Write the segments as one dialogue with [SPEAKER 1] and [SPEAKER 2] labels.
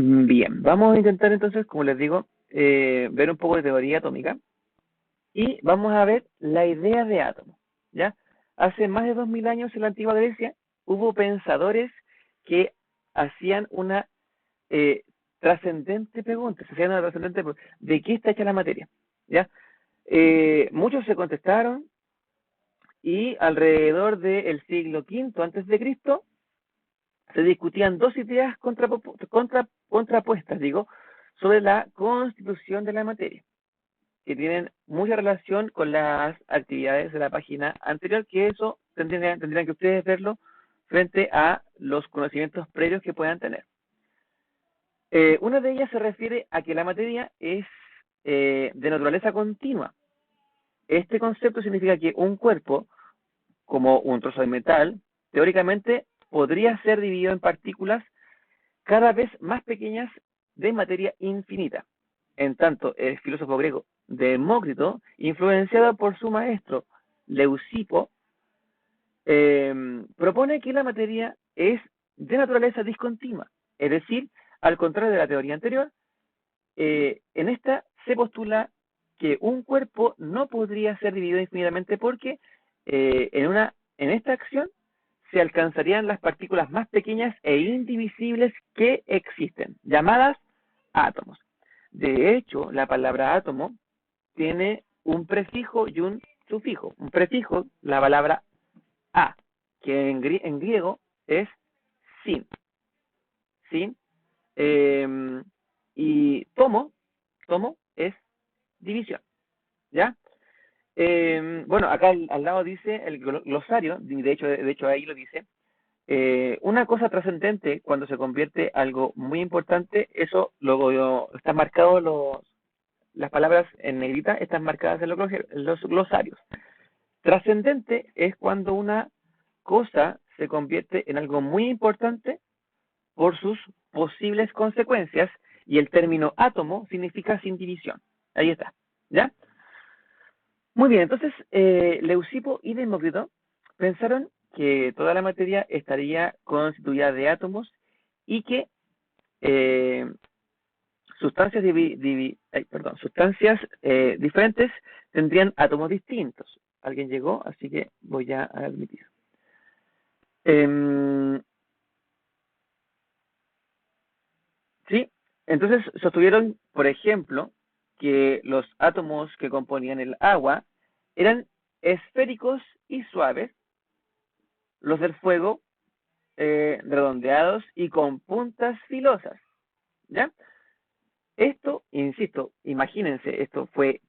[SPEAKER 1] Bien, vamos a intentar entonces, como les digo, ver un poco de teoría atómica y vamos a ver la idea de átomo, ¿ya? Hace más de 2000 años en la antigua Grecia hubo pensadores que hacían una eh, trascendente pregunta, se hacían una trascendente pregunta, ¿de qué está hecha la materia? ¿Ya? Muchos se contestaron y alrededor del siglo V antes de Cristo se discutían dos ideas contrapuestas, digo, sobre la constitución de la materia, que tienen mucha relación con las actividades de la página anterior, que eso tendrían que ustedes verlo frente a los conocimientos previos que puedan tener. Una de ellas se refiere a que la materia es de naturaleza continua. Este concepto significa que un cuerpo, como un trozo de metal, teóricamente podría ser dividido en partículas cada vez más pequeñas de materia infinita. En tanto, el filósofo griego Demócrito, influenciado por su maestro Leucipo, propone que la materia es de naturaleza discontinua, es decir, al contrario de la teoría anterior, en esta se postula que un cuerpo no podría ser dividido infinitamente porque en esta acción se alcanzarían las partículas más pequeñas e indivisibles que existen, llamadas átomos. De hecho, la palabra átomo tiene un prefijo y un sufijo. Un prefijo, la palabra a, que en griego es sin. Sin. Eh, y tomo es división. ¿Ya? Bueno, acá al lado dice el glosario, de hecho ahí lo dice, una cosa trascendente cuando se convierte algo muy importante, eso luego está marcado las palabras en negrita están marcadas en los glosarios. Trascendente es cuando una cosa se convierte en algo muy importante por sus posibles consecuencias y el término átomo significa sin división. Ahí está, ¿ya? Muy bien, entonces Leucipo y Demócrito pensaron que toda la materia estaría constituida de átomos y que eh, sustancias diferentes tendrían átomos distintos. Alguien llegó, así que voy a admitir. Eh, sí, entonces sostuvieron, por ejemplo, que los átomos que componían el agua eran esféricos y suaves, los del fuego redondeados y con puntas filosas, ¿ya? Esto, insisto, imagínense, esto fue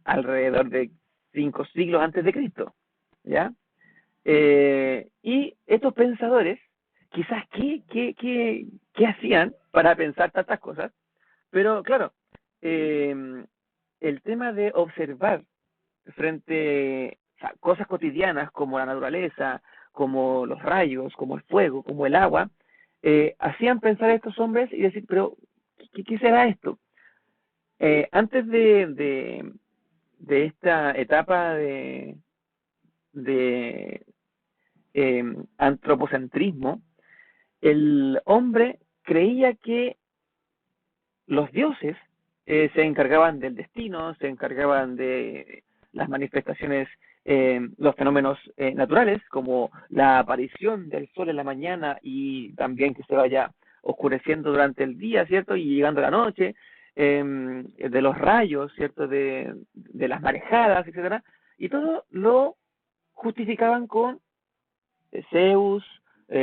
[SPEAKER 1] alrededor de 5 siglos antes de Cristo, ¿ya? Y estos pensadores, quizás, ¿qué hacían para pensar tantas cosas? Pero claro, el tema de observar frente a cosas cotidianas como la naturaleza, como los rayos, como el fuego, como el agua, hacían pensar a estos hombres y decir, pero, ¿qué será esto? Antes de esta etapa de antropocentrismo, el hombre creía que los dioses se encargaban del destino, se encargaban de las manifestaciones, los fenómenos naturales, como la aparición del sol en la mañana y también que se vaya oscureciendo durante el día, ¿cierto? Y llegando la noche, de los rayos, ¿cierto? De las marejadas, etcétera. Y todo lo justificaban con Zeus,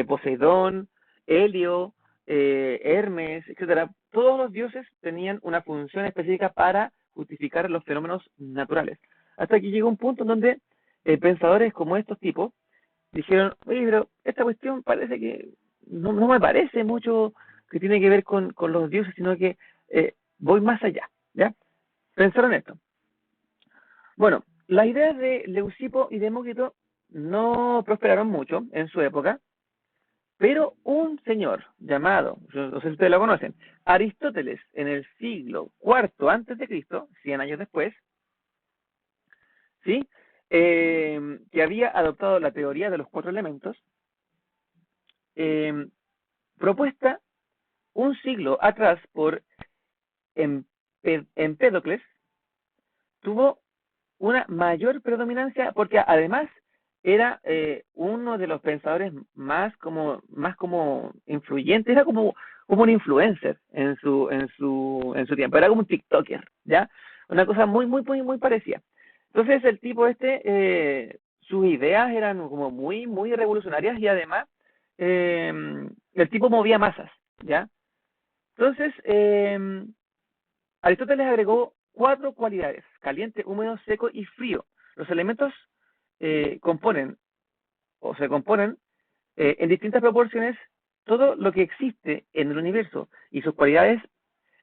[SPEAKER 1] Poseidón, Helio, Hermes, etcétera. Todos los dioses tenían una función específica para justificar los fenómenos naturales. Hasta que llegó un punto en donde pensadores como estos tipos dijeron, oye, pero esta cuestión parece que no me parece mucho que tiene que ver con los dioses, sino que voy más allá, ¿ya? Pensaron esto. Bueno, las ideas de Leucipo y Demócrito no prosperaron mucho en su época, pero un señor llamado, no sé si ustedes lo conocen, Aristóteles, en el siglo IV antes de Cristo, 100 años después, ¿sí? Que había adoptado la teoría de los cuatro elementos, eh, propuesta un siglo atrás por Empédocles, tuvo una mayor predominancia porque además era uno de los pensadores más como influyentes, era como un influencer en su tiempo, era como un TikToker, ¿ya? Una cosa muy parecida. Entonces el tipo sus ideas eran como muy revolucionarias y además eh, el tipo movía masas, ¿ya? Entonces, Aristóteles agregó 4 cualidades: caliente, húmedo, seco y frío. Los elementos componen o se componen en distintas proporciones todo lo que existe en el universo y sus cualidades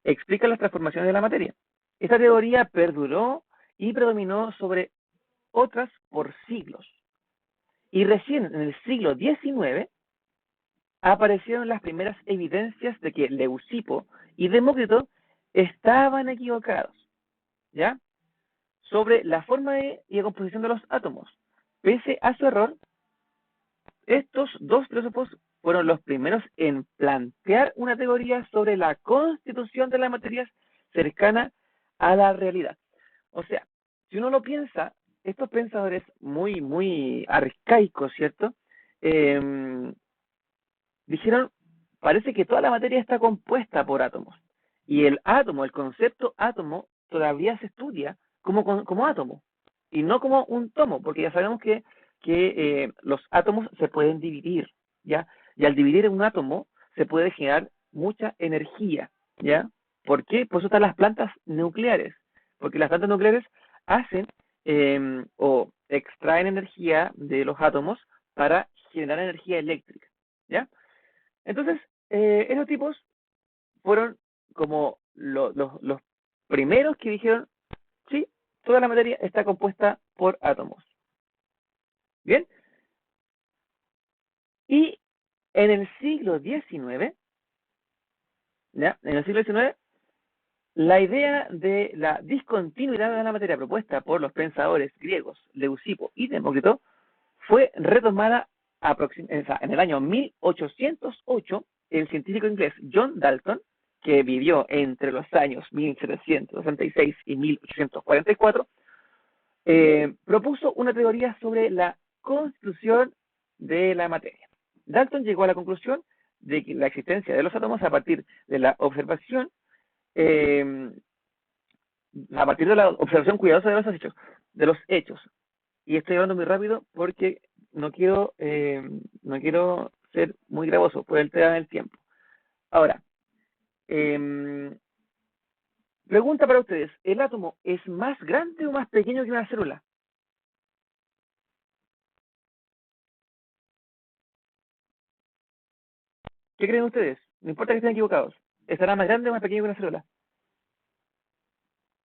[SPEAKER 1] explican las transformaciones de la materia. Esta teoría perduró y predominó sobre otras por siglos. Y recién en el siglo XIX aparecieron las primeras evidencias de que Leucipo y Demócrito estaban equivocados, ¿ya? Sobre la forma y la composición de los átomos. Pese a su error, estos dos filósofos fueron los primeros en plantear una teoría sobre la constitución de las materias cercana a la realidad. O sea, si uno lo piensa, estos pensadores muy arcaicos, ¿cierto? Eh, Dijeron, parece que toda la materia está compuesta por átomos. Y el átomo, el concepto átomo, todavía se estudia como átomo y no como un tomo, porque ya sabemos que los átomos se pueden dividir, ¿ya? Y al dividir un átomo se puede generar mucha energía, ¿ya? ¿Por qué? Por eso están las plantas nucleares, porque las plantas nucleares hacen o extraen energía de los átomos para generar energía eléctrica, ¿ya? Entonces, esos tipos fueron como los primeros que dijeron, sí, toda la materia está compuesta por átomos. Bien, y en el siglo XIX, ¿ya? En el siglo XIX, la idea de la discontinuidad de la materia propuesta por los pensadores griegos Leucipo y Demócrito fue retomada en el año 1808. El científico inglés John Dalton, que vivió entre los años 1766 y 1844, propuso una teoría sobre la constitución de la materia. Dalton llegó a la conclusión de que la existencia de los átomos a partir de la observación eh, cuidadosa de los hechos. Y estoy hablando muy rápido porque no quiero ser muy gravoso por el tema del tiempo. Ahora, eh, pregunta para ustedes: ¿el átomo es más grande o más pequeño que una célula? ¿Qué creen ustedes? No importa que estén equivocados. ¿Estará más grande o más pequeño que una célula?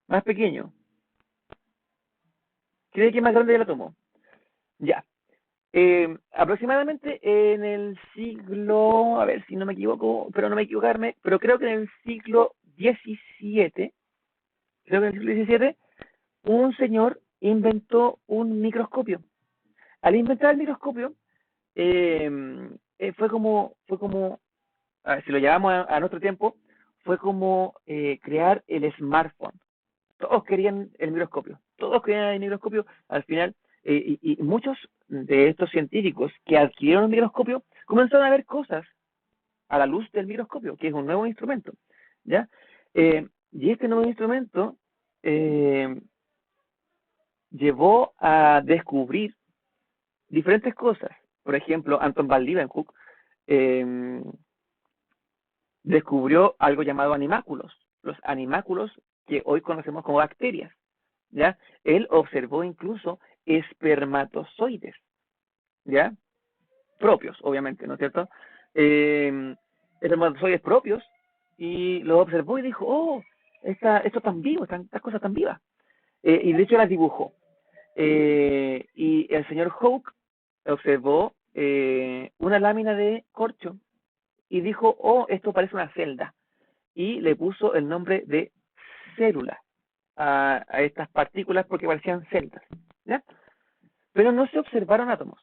[SPEAKER 1] Más pequeño. ¿Cree que es más grande el átomo? Ya. Aproximadamente en el siglo, a ver si no me equivoco, pero no me equivocarme, pero creo que en el siglo XVII, un señor inventó un microscopio. Al inventar el microscopio, fue como, a ver, si lo llevamos a nuestro tiempo, fue como crear el smartphone. Todos querían el microscopio, todos querían el microscopio. Al final, y muchos de estos científicos que adquirieron el microscopio comenzaron a ver cosas a la luz del microscopio, que es un nuevo instrumento, ¿ya? Y este nuevo instrumento eh, llevó a descubrir diferentes cosas. Por ejemplo, Anton van Leeuwenhoek eh, descubrió algo llamado animáculos, los animáculos que hoy conocemos como bacterias, ¿ya? Él observó incluso espermatozoides, ¿ya? Propios, obviamente, ¿no es cierto? Espermatozoides propios, y los observó y dijo, oh, esto tan vivo, estas cosas tan vivas. Y de hecho las dibujó. Y el señor Hawke observó una lámina de corcho y dijo, oh, esto parece una celda. Y le puso el nombre de célula a estas partículas porque parecían celdas, ¿ya? Pero no se observaron átomos.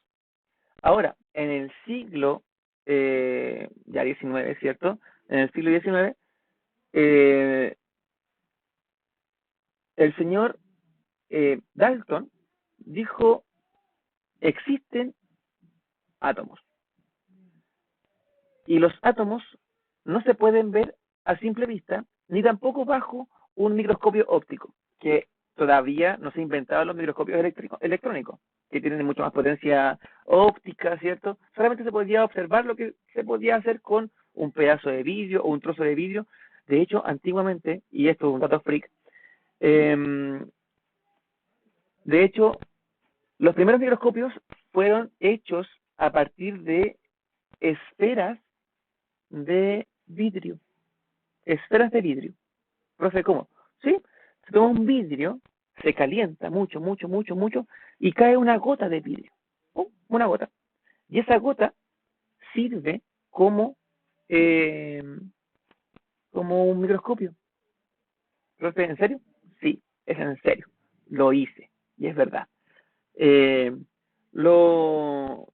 [SPEAKER 1] Ahora, en el siglo ya XIX, ¿cierto? en el siglo XIX, el señor Dalton dijo, existen átomos. Y los átomos no se pueden ver a simple vista, ni tampoco bajo un microscopio óptico, que todavía no se inventaban los microscopios electrónicos, que tienen mucho más potencia óptica, ¿cierto? Solamente se podía observar lo que se podía hacer con un pedazo de vidrio o un trozo de vidrio. De hecho, antiguamente, y esto es un dato freak, de hecho, los primeros microscopios fueron hechos a partir de esferas de vidrio. Esferas de vidrio. Profe, ¿cómo? ¿Sí? Se toma un vidrio, se calienta mucho, mucho, mucho, mucho, y cae una gota de vidrio. Una gota. Y esa gota sirve como, eh, como un microscopio. Profe, ¿en serio? Sí, es en serio. Lo hice. Y es verdad. Eh, lo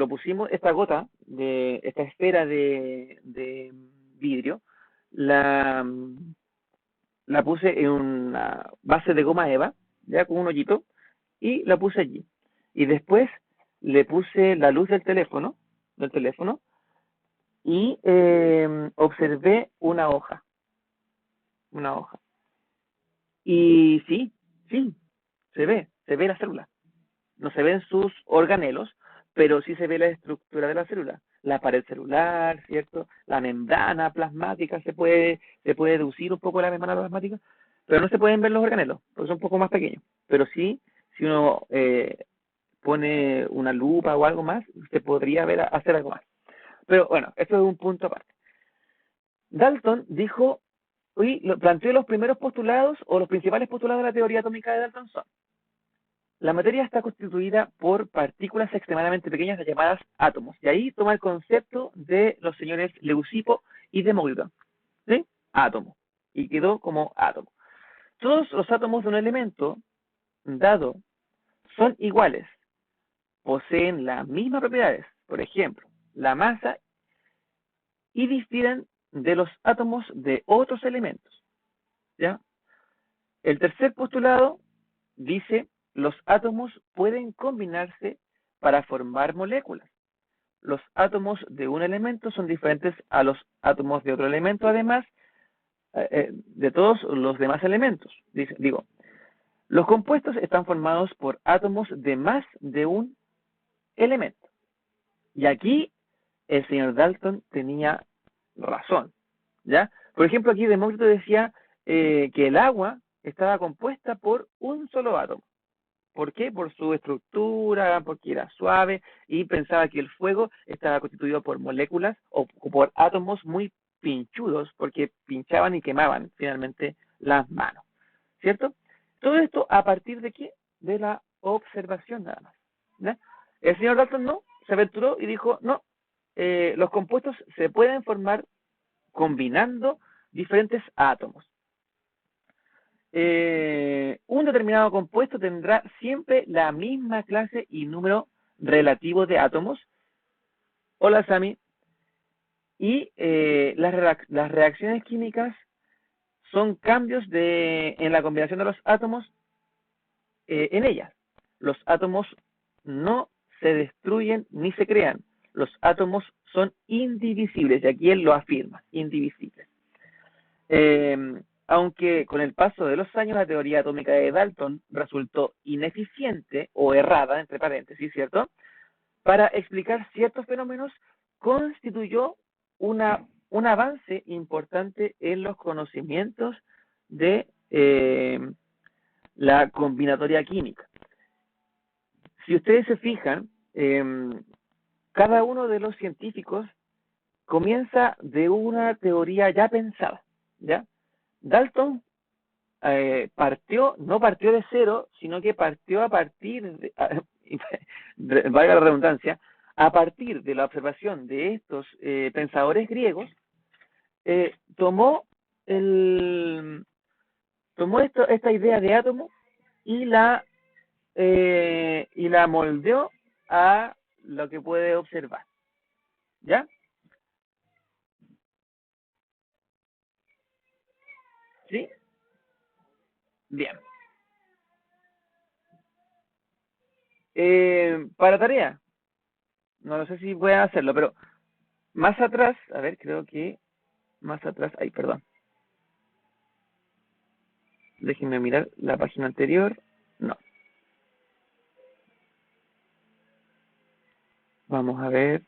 [SPEAKER 1] pusimos, esta gota, esta esfera de vidrio, la, la puse en una base de goma eva, ya con un hoyito, y la puse allí. Y después le puse la luz del teléfono, y observé una hoja. Y sí, sí, se ve la célula. No se ven sus organelos, pero sí se ve la estructura de la célula, la pared celular, ¿cierto? La membrana plasmática, se puede deducir un poco la membrana plasmática, pero no se pueden ver los organelos, porque son un poco más pequeños. Pero sí, si uno pone una lupa o algo más, se podría ver hacer algo más. Pero bueno, esto es un punto aparte. Dalton dijo, planteó los primeros postulados o los principales postulados de la teoría atómica de Dalton son: la materia está constituida por partículas extremadamente pequeñas llamadas átomos. Y ahí toma el concepto de los señores Leucipo y Demócrito. ¿Sí? Átomo. Y quedó como átomo. Todos los átomos de un elemento dado son iguales. Poseen las mismas propiedades. Por ejemplo, la masa, y difieren de los átomos de otros elementos. ¿Ya? El tercer postulado dice: los átomos pueden combinarse para formar moléculas. Los átomos de un elemento son diferentes a los átomos de otro elemento, además de todos los demás elementos. Digo, los compuestos están formados por átomos de más de un elemento. Y aquí el señor Dalton tenía razón, ¿ya? Por ejemplo, aquí Demócrito decía que el agua estaba compuesta por un solo átomo. ¿Por qué? Por su estructura, porque era suave, y pensaba que el fuego estaba constituido por moléculas o por átomos muy pinchudos, porque pinchaban y quemaban finalmente las manos, ¿cierto? Todo esto a partir de qué? De la observación nada más, ¿ya? El señor Dalton no, se aventuró y dijo, no, los compuestos se pueden formar combinando diferentes átomos. Un determinado compuesto tendrá siempre la misma clase y número relativo de átomos. Hola, Sami. Y las reacciones químicas son cambios en la combinación de los átomos en ellas. Los átomos no se destruyen ni se crean. Los átomos son indivisibles, y aquí él lo afirma, indivisibles. Aunque con el paso de los años la teoría atómica de Dalton resultó ineficiente o errada, entre paréntesis, ¿cierto? Para explicar ciertos fenómenos, constituyó un avance importante en los conocimientos de la combinatoria química. Si ustedes se fijan, cada uno de los científicos comienza de una teoría ya pensada, ¿ya? Dalton no partió de cero, sino que partió a partir valga la redundancia, a partir de la observación de estos pensadores griegos, tomó esta idea de átomo y la moldeó a lo que puede observar, ¿ya? ¿Sí? Bien. Para tarea, no lo sé si voy a hacerlo, pero más atrás, a ver, creo que más atrás, ay, perdón, déjenme mirar la página anterior. No, vamos a ver.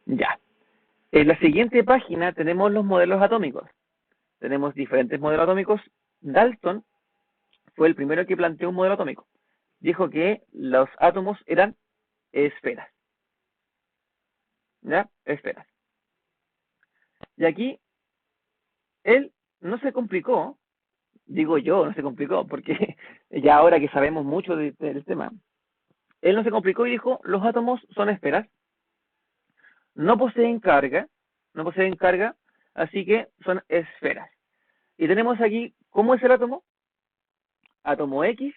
[SPEAKER 1] Ya. En la siguiente página tenemos los modelos atómicos. Tenemos diferentes modelos atómicos. Dalton fue el primero que planteó un modelo atómico. Dijo que los átomos eran esferas. ¿Ya? Esferas. Y aquí él no se complicó, digo yo, no se complicó, porque ya ahora que sabemos mucho del tema, él no se complicó y dijo, los átomos son esferas, no poseen carga, no poseen carga, así que son esferas. Y tenemos aquí, ¿cómo es el átomo? Átomo X,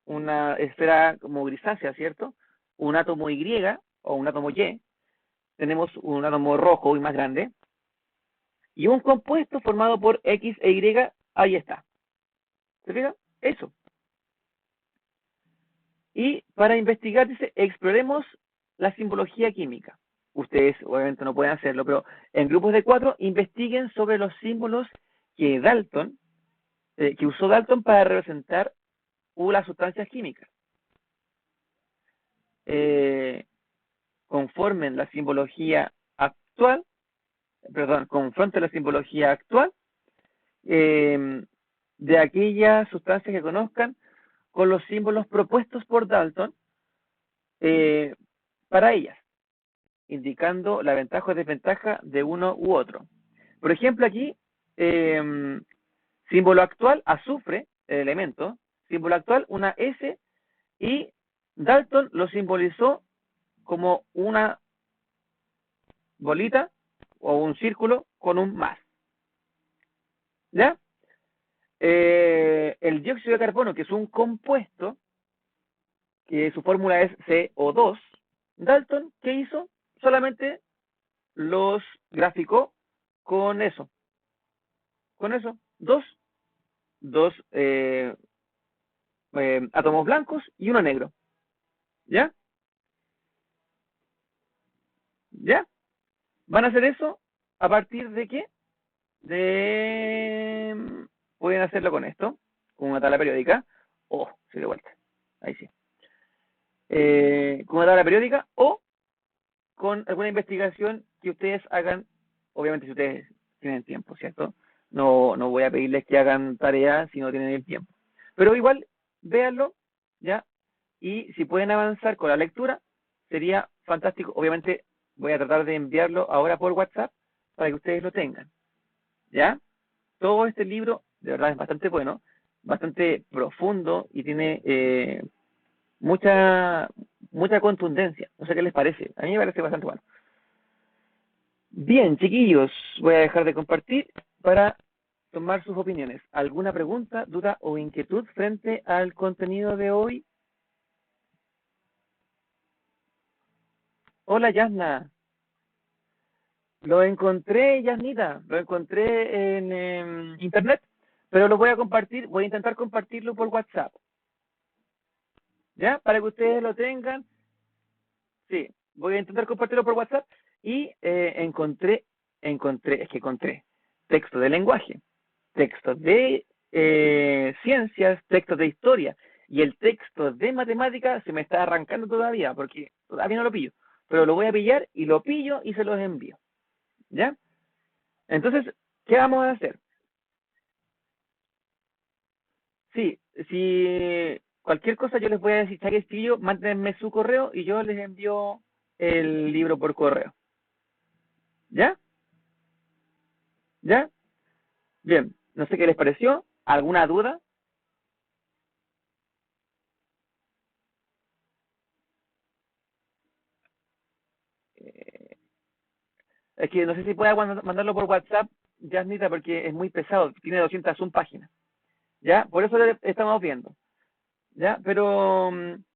[SPEAKER 1] una esfera como grisácea, ¿cierto? Un átomo Y o un átomo Y, tenemos un átomo rojo y más grande, y un compuesto formado por X e Y, ahí está. ¿Se fijan? Eso. Y para investigar, dice, exploremos la simbología química. Ustedes obviamente no pueden hacerlo, pero en grupos de 4 investiguen sobre los símbolos que que usó Dalton para representar las sustancias químicas. Eh, conformen la simbología actual, perdón, confronten la simbología actual eh, de aquellas sustancias que conozcan con los símbolos propuestos por Dalton eh, para ellas, indicando la ventaja o desventaja de uno u otro. Por ejemplo, aquí, símbolo actual, azufre, el elemento, símbolo actual, una S, y Dalton lo simbolizó como una bolita o un círculo con un más. ¿Ya? El dióxido de carbono, que es un compuesto, que su fórmula es CO2, Dalton, ¿qué hizo? Solamente los graficó con eso. Con eso, dos átomos blancos y uno negro. ¿Ya? ¿Ya? ¿Van a hacer eso a partir de qué? Pueden hacerlo con esto, con una tabla periódica, o, se dio vuelta, ahí sí. Con una tabla periódica o con alguna investigación que ustedes hagan, obviamente si ustedes tienen tiempo, ¿cierto? No voy a pedirles que hagan tareas si no tienen el tiempo. Pero igual, véanlo, ¿ya? Y si pueden avanzar con la lectura, sería fantástico. Obviamente voy a tratar de enviarlo ahora por WhatsApp para que ustedes lo tengan, ¿ya? Todo este libro, de verdad, es bastante bueno, bastante profundo y tiene mucha contundencia. No sé qué les parece. A mí me parece bastante bueno. Bien, chiquillos, voy a dejar de compartir para tomar sus opiniones. ¿Alguna pregunta, duda o inquietud frente al contenido de hoy? Hola, Yasna. Lo encontré, Yasnita. Lo encontré en internet, pero lo voy a compartir. Voy a intentar compartirlo por WhatsApp. ¿Ya? Para que ustedes lo tengan. Sí, voy a intentar compartirlo por WhatsApp y encontré texto de lenguaje, texto de ciencias, texto de historia y el texto de matemática se me está arrancando todavía porque todavía no lo pillo, pero lo voy a pillar y lo pillo y se los envío, ¿ya? Entonces, ¿qué vamos a hacer? Sí, si cualquier cosa yo les voy a decir, ¿sabes, escribo? Mándenme su correo y yo les envío el libro por correo. ¿Ya? ¿Ya? Bien, no sé qué les pareció. ¿Alguna duda? Eh, es que no sé si pueda mandarlo por WhatsApp, Jasnita, porque es muy pesado. Tiene 201 páginas. ¿Ya? Por eso lo estamos viendo. ¿Ya? Pero